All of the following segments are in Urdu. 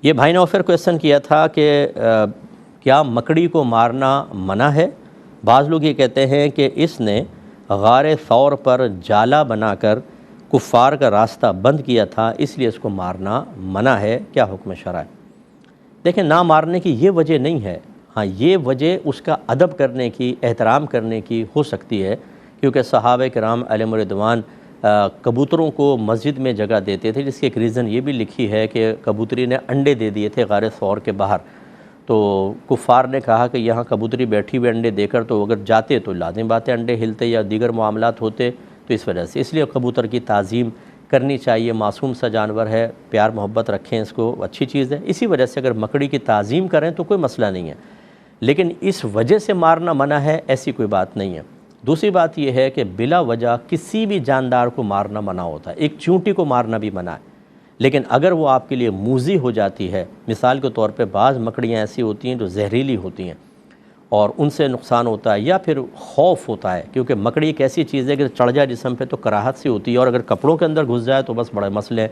یہ بھائی نے اور پھر کویشچن کیا تھا کہ کیا مکڑی کو مارنا منع ہے؟ بعض لوگ یہ کہتے ہیں کہ اس نے غار ثور پر جالا بنا کر کفار کا راستہ بند کیا تھا، اس لیے اس کو مارنا منع ہے، کیا حکم شرع ہے؟ دیکھیں، نہ مارنے کی یہ وجہ نہیں ہے، ہاں یہ وجہ اس کا ادب کرنے کی، احترام کرنے کی ہو سکتی ہے، کیونکہ صحابہ کرام علیہم الرضوان کبوتروں کو مسجد میں جگہ دیتے تھے، جس کی ایک ریزن یہ بھی لکھی ہے کہ کبوتری نے انڈے دے دیے تھے غار ثور کے باہر، تو کفار نے کہا کہ یہاں کبوتری بیٹھی ہوئے انڈے دے کر تو اگر جاتے تو لازم بات ہے انڈے ہلتے یا دیگر معاملات ہوتے، تو اس وجہ سے اس لیے کبوتر کی تعظیم کرنی چاہیے، معصوم سا جانور ہے، پیار محبت رکھیں اس کو، اچھی چیز ہے۔ اسی وجہ سے اگر مکڑی کی تعظیم کریں تو کوئی مسئلہ نہیں ہے، لیکن اس وجہ سے مارنا منع ہے ایسی کوئی بات نہیں ہے۔ دوسری بات یہ ہے کہ بلا وجہ کسی بھی جاندار کو مارنا منع ہوتا ہے، ایک چونٹی کو مارنا بھی منع ہے، لیکن اگر وہ آپ کے لیے موذی ہو جاتی ہے، مثال کے طور پہ بعض مکڑیاں ایسی ہوتی ہیں جو زہریلی ہوتی ہیں اور ان سے نقصان ہوتا ہے یا پھر خوف ہوتا ہے، کیونکہ مکڑی ایک ایسی چیز ہے کہ چڑھ جائے جسم پہ تو کراہت سی ہوتی ہے، اور اگر کپڑوں کے اندر گھس جائے تو بس بڑے مسئلے ہیں۔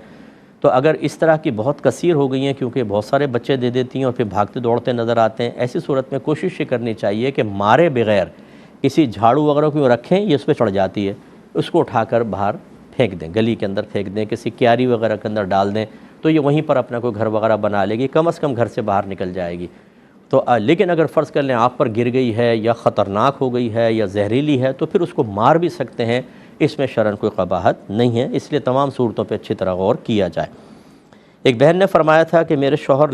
تو اگر اس طرح کی بہت کثیر ہو گئی ہیں، کیونکہ بہت سارے بچے دے دیتی ہیں اور پھر بھاگتے دوڑتے نظر آتے ہیں، ایسی صورت میں کوشش یہ کرنی چاہیے کہ مارے بغیر کسی جھاڑو وغیرہ کو رکھیں، یہ اس پہ چڑھ جاتی ہے، اس کو اٹھا کر باہر پھینک دیں، گلی کے اندر پھینک دیں، کسی کیاری وغیرہ کے اندر ڈال دیں، تو یہ وہیں پر اپنا کوئی گھر وغیرہ بنا لے گی، کم از کم گھر سے باہر نکل جائے گی۔ تو لیکن اگر فرض کر لیں آپ پر گر گئی ہے یا خطرناک ہو گئی ہے یا زہریلی ہے تو پھر اس کو مار بھی سکتے ہیں، اس میں شرعاً کوئی قباحت نہیں ہے، اس لیے تمام صورتوں پہ اچھی طرح غور کیا جائے۔ ایک بہن نے فرمایا تھا کہ میرے شوہر